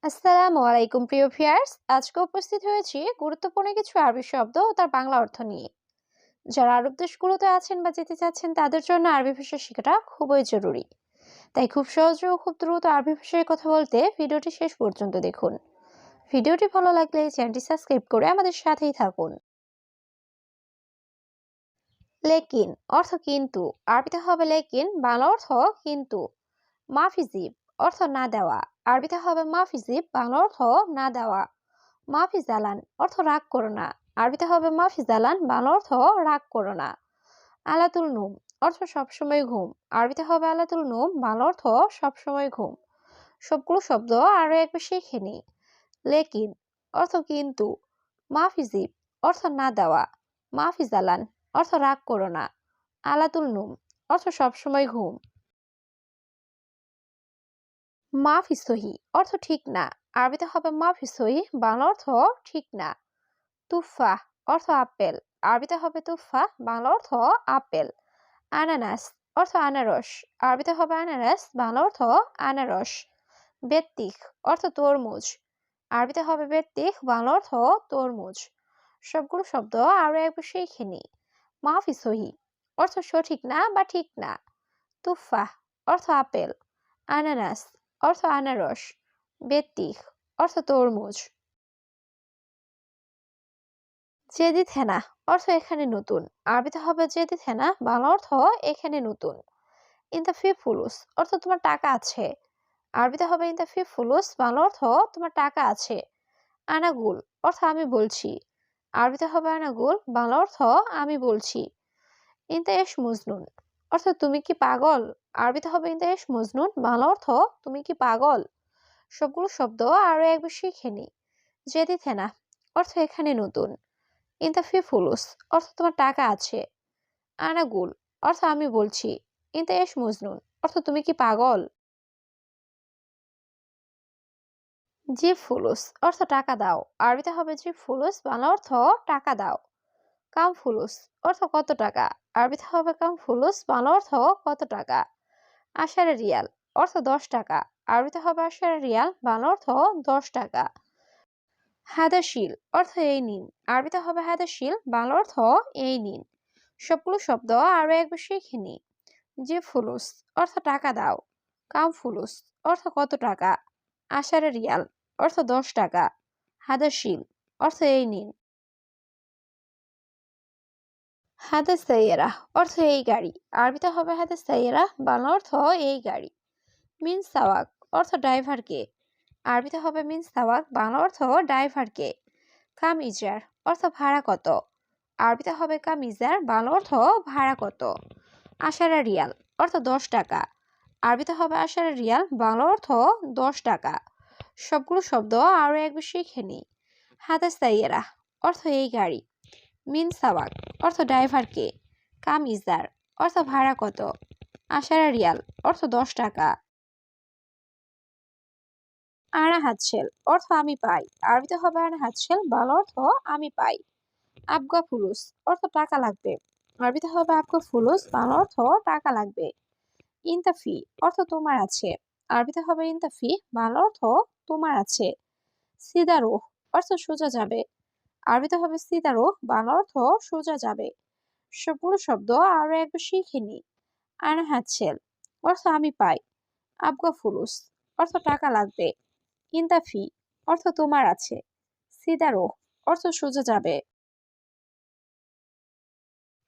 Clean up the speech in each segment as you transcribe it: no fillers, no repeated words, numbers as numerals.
আসসালামু আলাইকুম প্রিয় ভিউয়ার্স, আজকে উপস্থিত হয়েছি গুরুত্বপূর্ণ কিছু আরবি শব্দ ও তার বাংলা অর্থ নিয়ে। যারা আরব দেশগুলোতে আছেন বা যেতে চাচ্ছেন তাদের জন্য আরবি ভাষা শেখাটা খুবই জরুরি। তাই খুব সহজে ও খুব দ্রুত আরবি ভাষায় কথা বলতে ভিডিওটি শেষ পর্যন্ত দেখুন। ভিডিওটি ভালো লাগলে চ্যানেলটি সাবস্ক্রাইব করে আমাদের সাথেই থাকুন। লেকিন অর্থ কিন্তু, আরবিতে হবে লেকিন, বাংলা অর্থ কিন্তু। মাফিজিব অর্থ না দেওয়া, আরবিতে হবে মাফিজিব, বাংলা অর্থ না দেওয়া। মাফি জালান অর্থ রাগ করো না, আরবিতে হবে মাফি জালান, বাংলা অর্থ রাগ করো না। আলাতুল নুম অর্থ সবসময় ঘুম, আরবিতে হবে আলাতুল নুম, বাংলা অর্থ সবসময় ঘুম। সবগুলো শব্দ আরো একবার শিখে নি। লেকিন অর্থ কিন্তু, মাফিজিব অর্থ না দেওয়া, মাফি জালান অর্থ রাগ করো না, আলাতুল নুম অর্থ সবসময় ঘুম। মাফি সহি অর্থ ঠিক না, আরবিতে হবে মাফি সহি, বাংলা অর্থ ঠিক না। তুফা অর্থ আপেল, আরবিতে হবে তুফা, বাংলা অর্থ আপেল। আনানাস অর্থ আনারস, আরবিতে হবে আনারস, বাংলা অর্থ আনারস। বেত্তিখ অর্থ তরমুজ, আরবিতে হবে বেত্তিখ, বাংলা অর্থ তরমুজ। সবগুলো শব্দ আরো একবার শিখে নি। মাফি সহি অর্থ সঠিক না বা ঠিক না। তুফা অর্থ আপেল, আনানাস অর্থ আনারস, বেত্তিখ অর্থ তরমুজ। জেদি থেনা অর্থ এখানে নতুন, আরবিতে হবে জেদি থেনা, বাংলা অর্থ এখানে নতুন। ইনতাফি ফুলুস অর্থ তোমার টাকা আছে, আরবিতে হবে ইনতাফি ফুলুস, বাংলা অর্থ তোমার টাকা আছে। আনাগুল অর্থ আমি বলছি, আরবিতে হবে আনাগুল, বাংলা অর্থ আমি বলছি। ইনতা এস মজনুন অর্থ তুমি কি পাগল, আরবিতে হবে ইনতা এস মজনুন, বাংলা অর্থ তুমি কি পাগল। সবগুলো শব্দ আরো একবার শিখে নি। জেদি থেনা অর্থ এখানে নতুন, ইনতাফি ফুলুস অর্থ তোমার টাকা আছে। আনাগুল অর্থ আমি বলছি, ইনতা এস মজনুন অর্থ তুমি কি পাগল। জি ফুলুস অর্থ টাকা দাও, আরবিতে হবে জি ফুলুস, বাংলা অর্থ টাকা দাও। কাম ফুলুস অর্থ কত টাকা, আরবিতে হবে কাম ফুলুস, বাংলা অর্থ কত টাকা। আশারে রিয়াল অর্থ 10 টাকা, আরবিতে হবে আশারে রিয়াল, বাংলা অর্থ 10 টাকা। হাদাশিল অর্থ এই নিন, আরবিতে হবে হাদাশিল, বাংলা অর্থ এই নিন। সবগুলো শব্দ আরো একবার শিখে নি। যে ফুলুস অর্থ টাকা দাও, কাম ফুলুস অর্থ কত টাকা, আশারে রিয়াল অর্থ 10 টাকা, হাদাশিল অর্থ এই নিন। হাদা সাইয়েরা অর্থ এই গাড়ি, আরবিতে হবে হাদা সাইয়েরা, বাংলা অর্থ এই গাড়ি। মিন সাওয়াক অর্থ ড্রাইভারকে, আরবিতে হবে মিন সাওয়াক, বাংলা অর্থ ড্রাইভারকে। কাম ইজার অর্থ ভাড়া কত, আরবিতে হবে কাম ইজার, বাংলা অর্থ ভাড়া কত। আশারা রিয়াল অর্থ 10 টাকা, আরবিতে হবে আশারা রিয়াল, বাংলা অর্থ 10 টাকা। সবগুলো শব্দ আরো একবার শিখে নি। হাদা সাইয়েরা অর্থ এই গাড়ি, মিন সাওয়াক অর্থ ড্রাইভারকে, কাম ইজার অর্থ ভাড়া কত, আশারা রিয়াল অর্থ 10 টাকা। আনা হাতছেল অর্থ আমি পাই, আরবিতে হবে আনা হাতছেল, বাংলা অর্থ আমি পাই। আবগা ফুলুস অর্থ টাকা লাগবে, আরবিতে হবে আবগা ফুলুস, বাংলা অর্থ টাকা লাগবে। ইনতাফি অর্থ তোমার আছে, আরবিতে হবে ইনতাফি, বাংলা অর্থ তোমার আছে। সিদারো অর্থ সোজা যাবে, আরবিতে হবে সিদারো, বাংলা অর্থ সোজা যাবে। সবগুলো শব্দ আরো একবার শিখে নি। আনা হাতছেল অর্থ আমি পাই, আবগা ফুলুস অর্থ টাকা লাগবে, ইনতাফি অর্থ তোমার আছে, সিদারো অর্থ সোজা যাবে।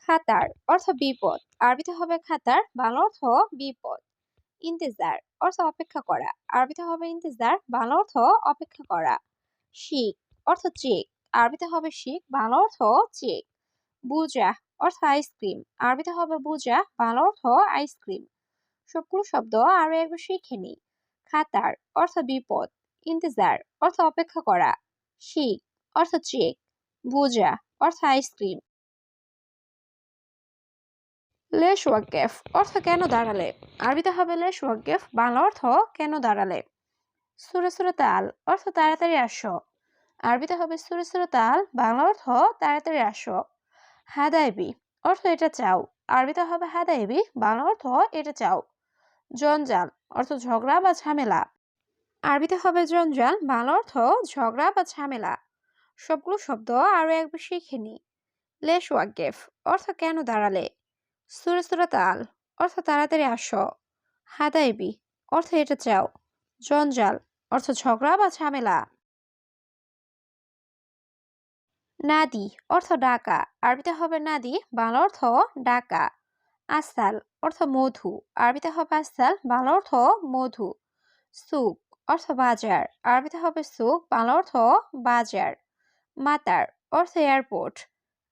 খাতার অর্থ বিপদ, আরবিতে হবে খাতার, বাংলা অর্থ বিপদ। ইন্তেজার অর্থ অপেক্ষা করা, আরবিতে হবে ইন্তেজার, বাংলা অর্থ অপেক্ষা করা। শিক অর্থ চেক, আরবিতে হবে শিক, বাংলা অর্থ চেক। বুজা অর্থ আইসক্রিম, আরবিতে হবে বুজা, বাংলা অর্থ আইসক্রিম। সবগুলো শব্দ আরো একবার শিখে নি। খাতার অর্থ বিপদ, ইন্তেজার অর্থ অপেক্ষা করা, শিক অর্থ চেক, বুজা অর্থ আইসক্রিম। লেশ ওয়াকেফ অর্থ কেন দাঁড়ালে, আরবিতে হবে লেশ ওয়াকেফ, বাংলা অর্থ কেন দাঁড়ালে। সুরে সুরে তাল অর্থ তাড়াতাড়ি আসো, আরবিতে হবে সুরে সুরে তাল, বাংলা অর্থ তাড়াতাড়ি আসো। হাদাইবি অর্থ এটা চাও, আরবিতে হবে হাদাইবি, বাংলা অর্থ এটা চাও। জঞ্জাল অর্থ ঝগড়া বা ঝামেলা, আরবিতে হবে জঞ্জাল, বাংলা অর্থ ঝগড়া বা ঝামেলা। সবগুলো শব্দ আরো একবার শিখে নি। লেশ ওয়াকেফ অর্থ কেন দাঁড়ালে। সুরে সুরে তাল অর্থ তাড়াতাড়ি আসো। হাদাইবি অর্থ এটা চাও। জঞ্জাল অর্থ ঝগড়া বা ঝামেলা। নাদি অর্থ ডাকা। আরবিতে হবে নাদি, বাংলা অর্থ ডাকা। আসাল অর্থ মধু। আরবিতে হবে আসাল, বাংলা অর্থ মধু। সুক অর্থ বাজার। আরবিতে হবে সুক, বাংলা অর্থ বাজার। মাতার অর্থ এয়ারপোর্ট।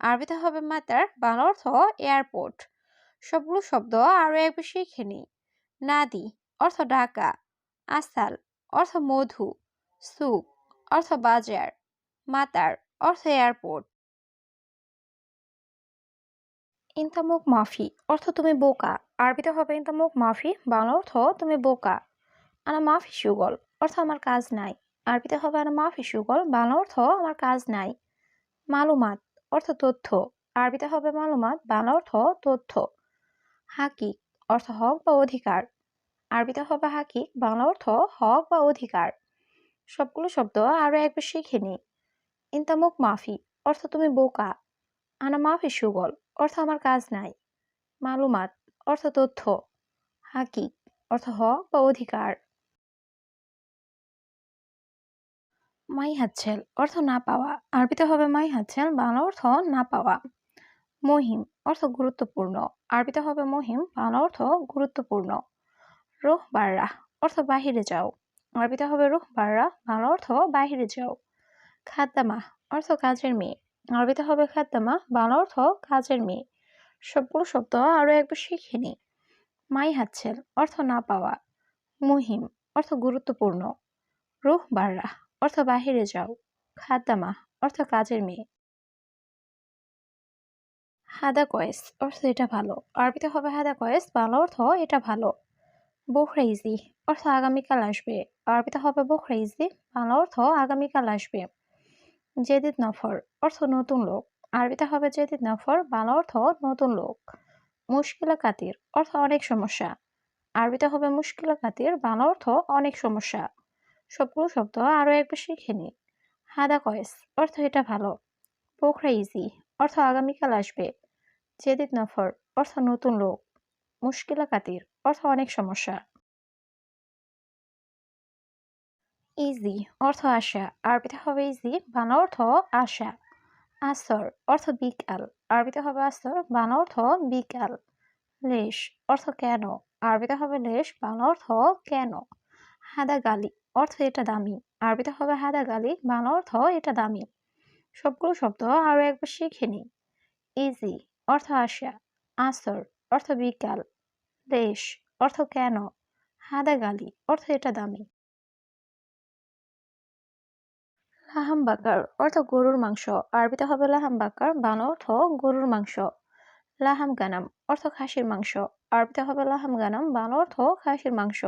আরবিতে হবে মাতার, বাংলা অর্থ এয়ারপোর্ট। সবগুলো শব্দ আরো একবার শিখে নি। নাদি অর্থ ডাকা। আসাল অর্থ মধু। সুক অর্থ বাজার। মাতার অর্থ এয়ারপোর্ট। ইন্তামুক মাফি অর্থ তুমি বোকা। আরবিতে হবে ইন্তামুক মাফি, বাংলা অর্থ তুমি বোকা। আনা মাফি সুগল অর্থ আমার কাজ নাই। আরবিতে হবে আনা মাফি সুগল, বাংলা অর্থ আমার কাজ নাই। মালুমাত অর্থ তথ্য। আরবিতে হবে মালুমাত, বাংলা অর্থ তথ্য। হাকিক অর্থ হক বা অধিকার। আরবিতে হবে হাকিক, বাংলা অর্থ হক বা অধিকার। সবগুলো শব্দ আরো একবার শিখে নি। ইন্তামুক মাফি অর্থ তুমি বোকা। আনা মাফি সুগল অর্থ আমার কাজ নাই। মালুমাত অর্থ তথ্য। হাকিক অর্থ হক বা অধিকার। মাই হাতছেল অর্থ না পাওয়া। আরবিতে হবে মাই হাতছেল, বাংলা অর্থ না পাওয়া। মহিম অর্থ গুরুত্বপূর্ণ। আরবিতে হবে মহিম, বাংলা অর্থ গুরুত্বপূর্ণ। রুহ বাররা অর্থ বাহিরে যাও। আরবিতে হবে রুহ বাররা, বাংলা অর্থ বাহিরে যাও। খাদ্দামা অর্থ কাজের মেয়ে। আরবিতে হবে খাদ্দামা, বাংলা অর্থ কাজের মেয়ে। সবগুলো শব্দ আরো একবার শিখে নি। মাই হাতছেল অর্থ না পাওয়া। মুহিম অর্থ গুরুত্বপূর্ণ। রুহ বাররা অর্থ বাহিরে যাও। খাদ্দামা অর্থ কাজের মেয়ে। হাদা কয়েস অর্থ এটা ভালো। আরবিতে হবে হাদা কয়েস, বাংলা অর্থ এটা ভালো। বুখরা ইজি অর্থ আগামীকাল আসবে। আরবিতে হবে বুখরা ইজি, বাংলা অর্থ আগামীকাল আসবে। জেদিদ নফর অর্থ নতুন লোক। আরবিতে হবে জেদিদ নফর, বাংলা অর্থ নতুন লোক। মুশকিলা কাতির অর্থ অনেক সমস্যা। আরবিতে হবে মুশকিলা কাতির, বাংলা অর্থ অনেক সমস্যা। সবগুলো শব্দ আরো একবার শিখে নি। হাদা কয়েস অর্থ এটা ভালো। বুখরা ইজি অর্থ আগামীকাল আসবে। জেদিদ নফর অর্থ নতুন লোক। মুশকিলা কাতির অর্থ অনেক সমস্যা। ইজি অর্থ আশা। আরবিতে হবে ইজি, বাংলা অর্থ আশা। আসর অর্থ বিকাল। আরবিতে হবে আসর, বাংলা অর্থ বিকাল। লেশ অর্থ কেন। আরবিতে হবে লেশ, বাংলা অর্থ কেন। হাদা গালি অর্থ এটা দামি। আরবিতে হবে হাদা গালি, বাংলা অর্থ এটা দামি। সবগুলো শব্দ আরো একবার শিখে নি। ইজি অর্থ আশা। আসর অর্থ বিকাল। লেশ অর্থ কেন। হাদা গালি অর্থ এটা দামি। লাহাম বাকার অর্থ গরুর মাংস। আরবিতে হবে লাহাম বাকার, বাংলা অর্থ গরুর মাংস। লাহাম গানাম অর্থ খাসির মাংস। আরবিতে হবে লাহাম গানাম, বাংলা অর্থ খাসির মাংস।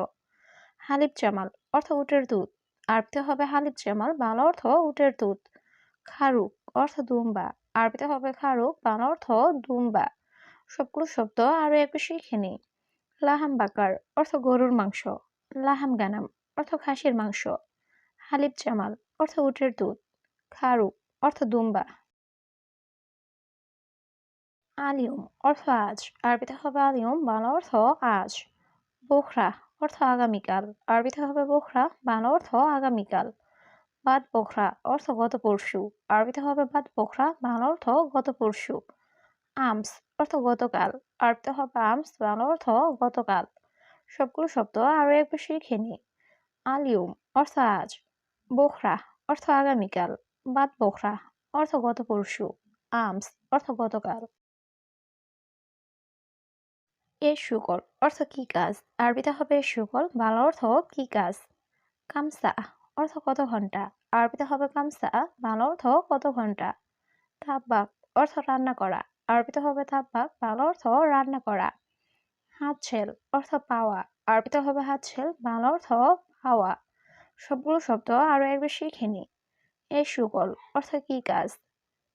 হালিব জামাল অর্থ উটের দুধ। আরবিতে হবে হালিব জামাল, বাংলা অর্থ উটের দুধ। খারুক অর্থ দুম্বা। আরবিতে হবে খারুক, বাংলা অর্থ দুম্বা। সবগুলো শব্দ আরো একটু শিখে নি। লাহাম বাকার অর্থ গরুর মাংস। লাহাম গানাম অর্থ খাসির মাংস। হালিব জামাল অর্থ উটের দুধ। খারুক অর্থ দুম্বা। আলিয়ম অর্থ আজ। আরবিতে হবে আলিয়ম, বাংলা অর্থ আজ। বোখরা অর্থ আগামীকাল। আরবিতে হবে বোখরা, বাংলা অর্থ আগামীকাল। বাদ বোখরা অর্থ গত পরশু। আরবিতে হবে বাদ বোখরা, বাংলা অর্থ গত পরশু। আমস অর্থ গতকাল। আরবিতে হবে আমস, বাংলা অর্থ গতকাল। সবগুলো শব্দ আরো একবার শিখে নি। আলিয়ম অর্থ আজ। বোখরা অর্থ আগামীকাল। বাদ বোখরা অর্থ গত পরশু। আমস অর্থ গতকাল। এর সুকল অর্থ কি কাজ। আরবিতে হবে এর সুকল, বাংলা অর্থ কি কাজ। কামসা অর্থ কত ঘন্টা। আরবিতে হবে কামসা, বাংলা অর্থ কত ঘন্টা। তাব্বাক অর্থ রান্না করা। আরবিতে হবে তাব্বাক, বাংলা অর্থ রান্না করা। হাতছেল অর্থ পাওয়া। আরবিতে হবে হাতছেল, বাংলা অর্থ পাওয়া। সবগুলো শব্দ আরো একবার শিখে নি। এর সুকল অর্থ কি কাজ।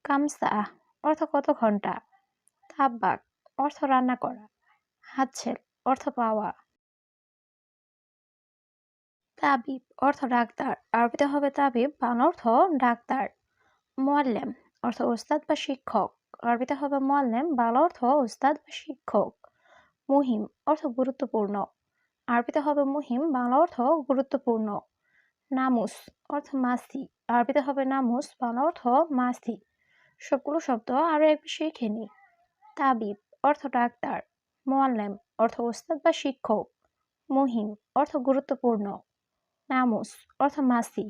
কামসা অর্থ কত ঘন্টা। তাব্বাক অর্থ রান্না করা। হাতছেল অর্থ পাওয়া। তাবিব অর্থ ডাক্তার, আরবিতে হবে তাবিব, বাংলা অর্থ ডাক্তার। মুআল্লিম অর্থ ওস্তাদ বা শিক্ষক, আরবিতে হবে মুআল্লিম, বাংলা অর্থ ওস্তাদ বা শিক্ষক। মুহিম অর্থ গুরুত্বপূর্ণ, আরবিতে হবে মুহিম, বাংলা অর্থ গুরুত্বপূর্ণ। নামুস অর্থ মাসি, আরবিতে হবে নামুস, বাংলা অর্থ মাসি। সবগুলো শব্দ আরো একবার শিখে নিই। তাবিব অর্থ ডাক্তার, মুআল্লিম অর্থ ওস্তাদ বা শিক্ষক, মুহিম অর্থ গুরুত্বপূর্ণ, নামুস অর্থ মাসি,